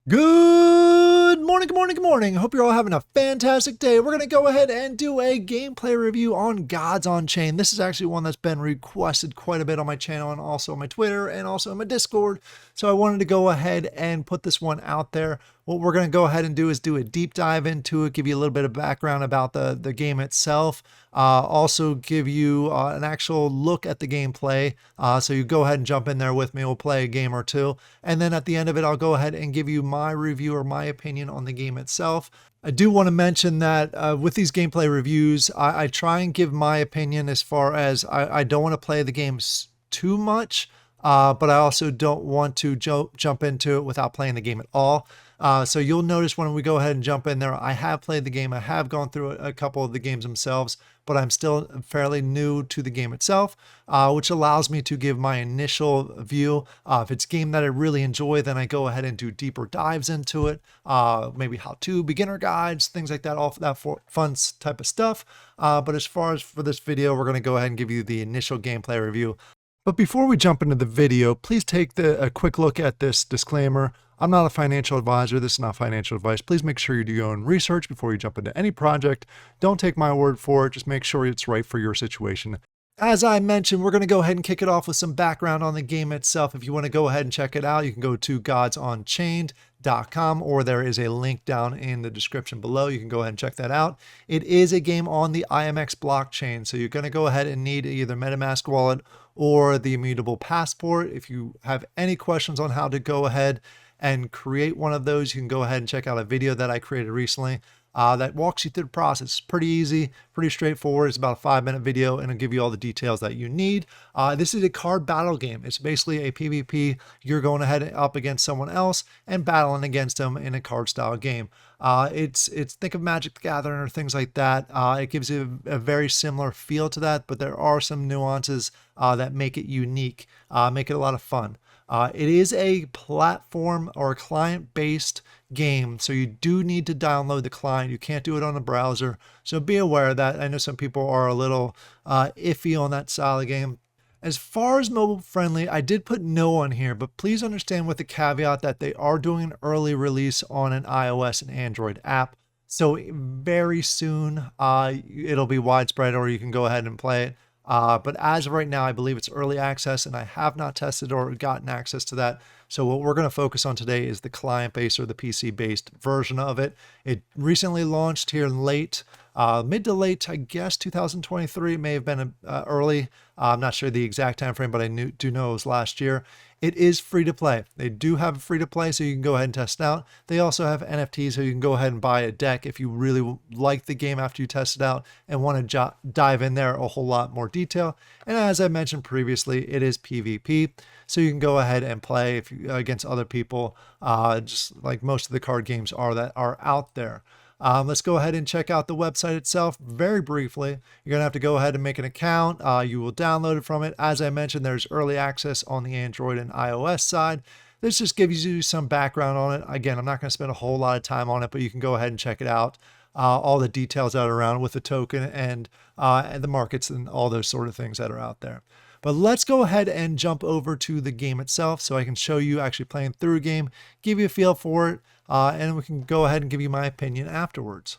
Good morning, good morning, good morning. Hope you're all having a fantastic day. We're going to go ahead and do a gameplay review on Gods Unchained. This is actually one that's been requested quite a bit on my channel and also on my Twitter and also on my Discord. So I wanted to go ahead and put this one out there. What we're going to go ahead and do is do a deep dive into it, give you a little bit of background about the game itself, also give you an actual look at the gameplay. So you go ahead and jump in there with me. We'll play a game or two. And then at the end of it, I'll go ahead and give you my review or my opinion on the game itself. I do want to mention that with these gameplay reviews, I try and give my opinion as far as I don't want to play the games too much, but I also don't want to jump into it without playing the game at all. So you'll notice when we go ahead and jump in there, I have played the game. I have gone through a couple of the games themselves, but I'm still fairly new to the game itself, which allows me to give my initial view. If it's a game that I really enjoy, then I go ahead and do deeper dives into it, maybe how-to, beginner guides, things like that, all that fun type of stuff. But as far as for this video, we're going to go ahead and give you the initial gameplay review. But before we jump into the video, please take a quick look at this disclaimer. I'm not a financial advisor. This is not financial advice. Please make sure you do your own research before you jump into any project. Don't take my word for it. Just make sure it's right for your situation. As I mentioned, we're going to go ahead and kick it off with some background on the game itself. If you want to go ahead and check it out, you can go to godsunchained.com, or there is a link down in the description below. You can go ahead and check that out. It is a game on the IMX blockchain, so you're going to go ahead and need either MetaMask wallet or the Immutable Passport. If you have any questions on how to go ahead and create one of those, you can go ahead and check out a video that I created recently that walks you through the process. It's pretty easy, pretty straightforward. It's about a 5-minute video and it'll give you all the details that you need. This is a card battle game. It's basically a PvP. You're going ahead up against someone else and battling against them in a card style game. It's think of Magic the Gathering or things like that. It gives you a very similar feel to that, but there are some nuances that make it unique, make it a lot of fun. It is a platform or a client-based game, so you do need to download the client. You can't do it on a browser, so be aware of that. I know some people are a little iffy on that style of game. As far as mobile friendly, I did put no on here, but please understand with the caveat that they are doing an early release on an iOS and Android app. So very soon it'll be widespread, or you can go ahead and play it. But as of right now, I believe it's early access, and I have not tested or gotten access to that. So what we're going to focus on today is the client-based or the PC-based version of it. It recently launched here in mid to late, I guess, 2023. It may have been early. I'm not sure the exact time frame, but I do know it was last year. It is free to play. They do have a free to play, so you can go ahead and test it out. They also have NFTs, so you can go ahead and buy a deck if you really like the game after you test it out and want to dive in there a whole lot more detail. And as I mentioned previously, it is PvP, so you can go ahead and play against other people, just like most of the card games that are out there. Let's go ahead and check out the website itself very briefly. You're going to have to go ahead and make an account. You will download it from it. As I mentioned, there's early access on the Android and iOS side. This just gives you some background on it. Again, I'm not going to spend a whole lot of time on it, but you can go ahead and check it out. All the details out around with the token and the markets and all those sort of things that are out there. But let's go ahead and jump over to the game itself so I can show you actually playing through a game, give you a feel for it, and we can go ahead and give you my opinion afterwards.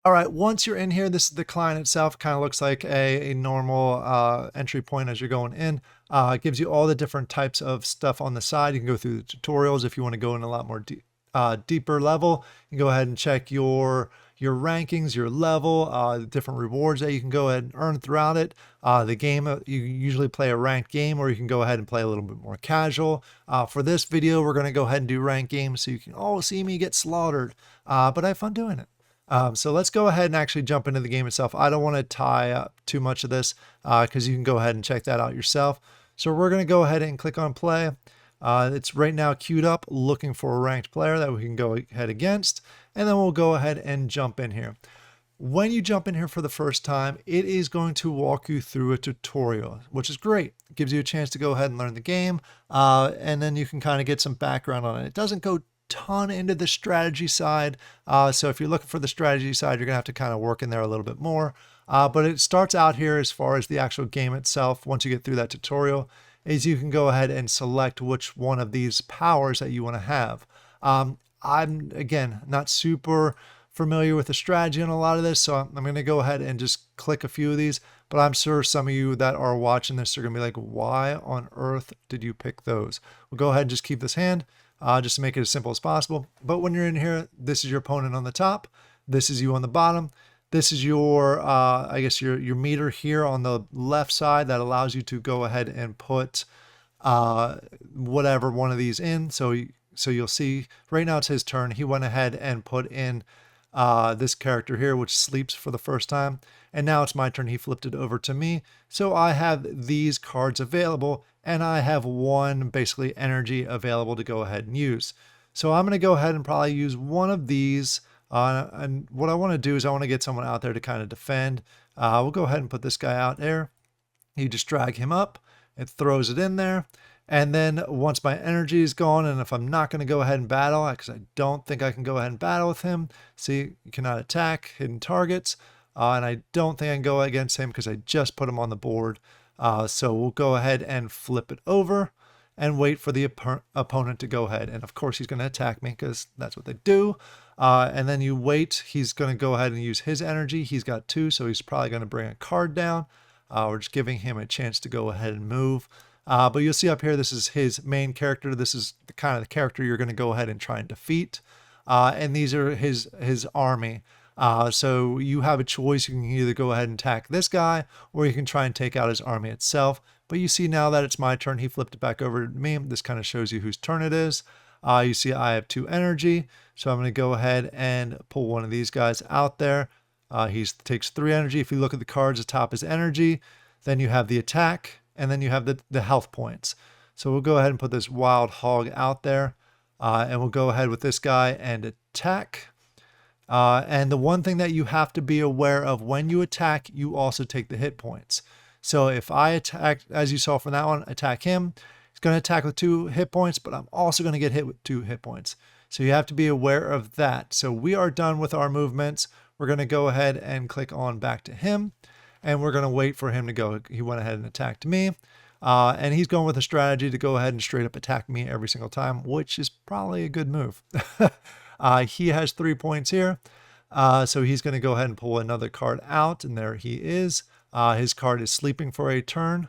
All right, once you're in here, this is the client itself. Kind of looks like a normal entry point as you're going in. It gives you all the different types of stuff on the side. You can go through the tutorials if you want to go in a lot more deeper level. You can go ahead and check your rankings, your level, the different rewards that you can go ahead and earn throughout it. The game, you usually play a ranked game, or you can go ahead and play a little bit more casual. For this video, we're going to go ahead and do ranked games so you can see me get slaughtered, but I have fun doing it. So let's go ahead and actually jump into the game itself. I don't want to tie up too much of this because you can go ahead and check that out yourself. So we're going to go ahead and click on play. It's right now queued up looking for a ranked player that we can go ahead against, and then we'll go ahead and jump in here. When you jump in here for the first time, it is going to walk you through a tutorial, which is great. It gives you a chance to go ahead and learn the game, and then you can kind of get some background on it. It doesn't go ton into the strategy side, so if you're looking for the strategy side, you're gonna have to kind of work in there a little bit more, but it starts out here as far as the actual game itself. Once you get through that tutorial, is you can go ahead and select which one of these powers that you want to have. I'm, again, not super familiar with the strategy on a lot of this, so I'm going to go ahead and just click a few of these. But I'm sure some of you that are watching this are going to be like, why on earth did you pick those? We'll go ahead and just keep this hand just to make it as simple as possible. But when you're in here, this is your opponent on the top. This is you on the bottom. This is your, I guess your meter here on the left side that allows you to go ahead and put whatever one of these in. So you'll see right now it's his turn. He went ahead and put in this character here, which sleeps for the first time. And now it's my turn. He flipped it over to me. So I have these cards available, and I have one basically energy available to go ahead and use. So I'm going to go ahead and probably use one of these. And what I want to do is I want to get someone out there to kind of defend. We'll go ahead and put this guy out there. You just drag him up. It throws it in there. And then once my energy is gone, and if I'm not going to go ahead and battle, because I don't think I can go ahead and battle with him. See, you cannot attack hidden targets. And I don't think I can go against him because I just put him on the board. So we'll go ahead and flip it over and wait for the opponent to go ahead. And of course, he's going to attack me because that's what they do. And then you wait. He's going to go ahead and use his energy. He's got 2, so he's probably going to bring a card down. We're just giving him a chance to go ahead and move. But you'll see up here, this is his main character. This is the kind of the character you're going to go ahead and try and defeat. And these are his army. So you have a choice. You can either go ahead and attack this guy, or you can try and take out his army itself. But you see now that it's my turn, he flipped it back over to me. This kind of shows you whose turn it is. You see I have 2 energy. So I'm going to go ahead and pull one of these guys out there. He takes 3 energy. If you look at the cards, the top is energy. Then you have the attack, and then you have the health points. So we'll go ahead and put this wild hog out there. And we'll go ahead with this guy and attack. And the one thing that you have to be aware of when you attack, you also take the hit points. So if I attack, as you saw from that one, attack him, he's going to attack with 2 hit points, but I'm also going to get hit with 2 hit points. So you have to be aware of that. So we are done with our movements. We're going to go ahead and click on back to him, and we're going to wait for him to go. He went ahead and attacked me. And he's going with a strategy to go ahead and straight up attack me every single time, which is probably a good move. He has 3 points here. So he's going to go ahead and pull another card out, and there he is. His card is sleeping for a turn.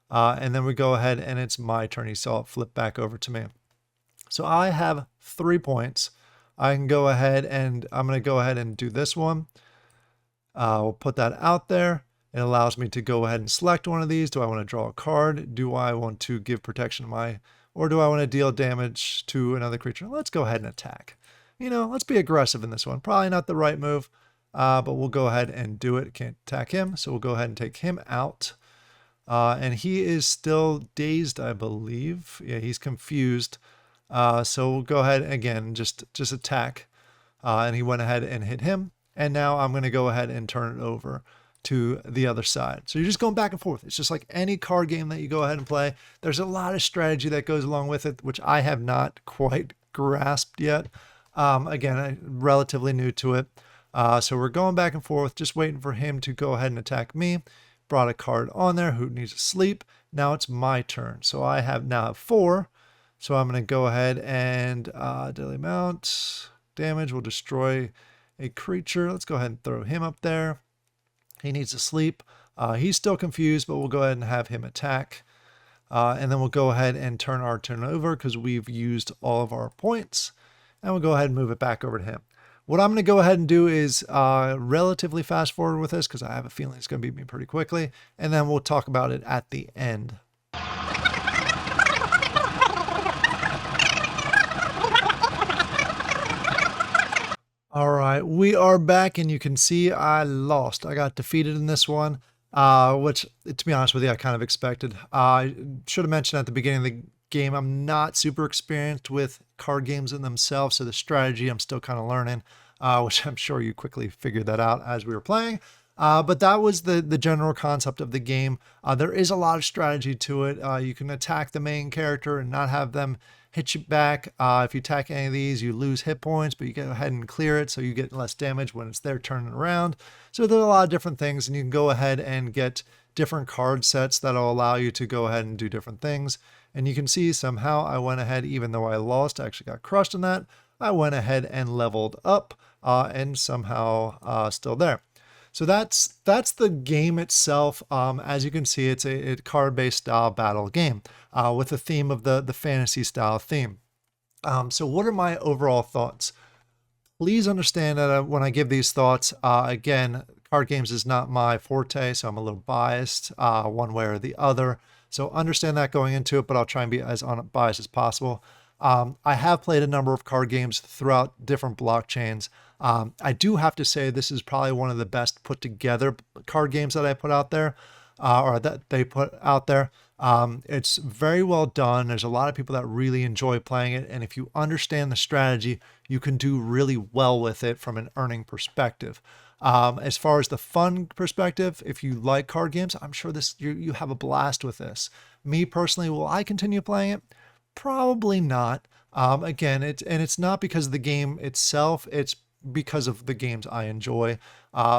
And then we go ahead and it's my turn. He saw it flip back over to me. So I have 3 points. I can go ahead and I'm going to go ahead and do this one. We'll put that out there. It allows me to go ahead and select one of these. Do I want to draw a card? Do I want to give protection to or do I want to deal damage to another creature? Let's go ahead and attack. Let's be aggressive in this one. Probably not the right move, but we'll go ahead and do it. Can't attack him, so we'll go ahead and take him out. And he is still dazed, I believe. Yeah, he's confused. So we'll go ahead again, just attack. And he went ahead and hit him. And now I'm going to go ahead and turn it over to the other side. So you're just going back and forth. It's just like any card game that you go ahead and play. There's a lot of strategy that goes along with it, which I have not quite grasped yet. Again, I'm relatively new to it. So we're going back and forth, just waiting for him to go ahead and attack me. Brought a card on there who needs to sleep. Now it's my turn. So I now have 4. So I'm going to go ahead and daily amount damage will destroy a creature. Let's go ahead and throw him up there. He needs to sleep. He's still confused, but we'll go ahead and have him attack. And then we'll go ahead and turn our turn over because we've used all of our points. And we'll go ahead and move it back over to him. What I'm going to go ahead and do is relatively fast forward with this because I have a feeling it's going to beat me pretty quickly. And then we'll talk about it at the end. All right, we are back, and you can see I lost. I got defeated in this one, which, to be honest with you, I kind of expected. I should have mentioned at the beginning of the game, I'm not super experienced with card games in themselves, so the strategy I'm still kind of learning, which I'm sure you quickly figured that out as we were playing. But that was the general concept of the game. There is a lot of strategy to it. You can attack the main character and not have them hit you back. If you attack any of these, you lose hit points, but you go ahead and clear it so you get less damage when it's their turn around. So there's a lot of different things, and you can go ahead and get different card sets that'll allow you to go ahead and do different things. And you can see somehow I went ahead, even though I lost, I actually got crushed in that. I went ahead and leveled up and somehow still there. So that's the game itself. As you can see, it's a card-based style battle game with the theme of the fantasy style theme. So what are my overall thoughts? Please understand that when I give these thoughts, again, card games is not my forte, so I'm a little biased one way or the other. So understand that going into it, but I'll try and be as unbiased as possible. I have played a number of card games throughout different blockchains. I do have to say this is probably one of the best put together card games that I put out there, or that they put out there. It's very well done. There's a lot of people that really enjoy playing it. And if you understand the strategy, you can do really well with it from an earning perspective. As far as the fun perspective, if you like card games, I'm sure you have a blast with this. Me personally, will I continue playing it? Probably not. Again, it's not because of the game itself. It's because of the games I enjoy.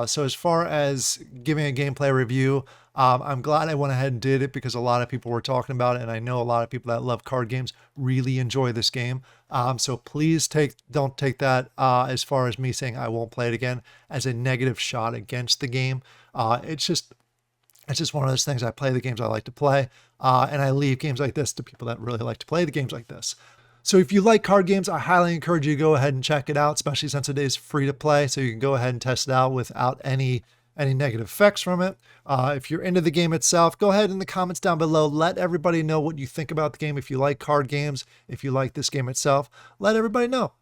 So as far as giving a gameplay review, I'm glad I went ahead and did it because a lot of people were talking about it, and I know a lot of people that love card games really enjoy this game. So please don't take that as far as me saying I won't play it again as a negative shot against the game. It's just one of those things. I play the games I like to play, and I leave games like this to people that really like to play the games like this. So if you like card games, I highly encourage you to go ahead and check it out, especially since it is free to play. So you can go ahead and test it out without any negative effects from it. If you're into the game itself, go ahead in the comments down below. Let everybody know what you think about the game. If you like card games, if you like this game itself, let everybody know.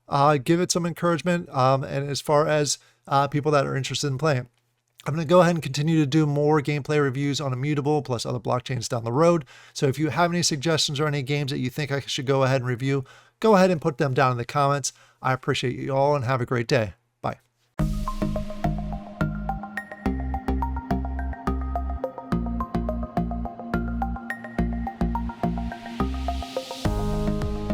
Give it some encouragement. And as far as people that are interested in playing it. I'm going to go ahead and continue to do more gameplay reviews on Immutable plus other blockchains down the road. So if you have any suggestions or any games that you think I should go ahead and review, go ahead and put them down in the comments. I appreciate you all and have a great day.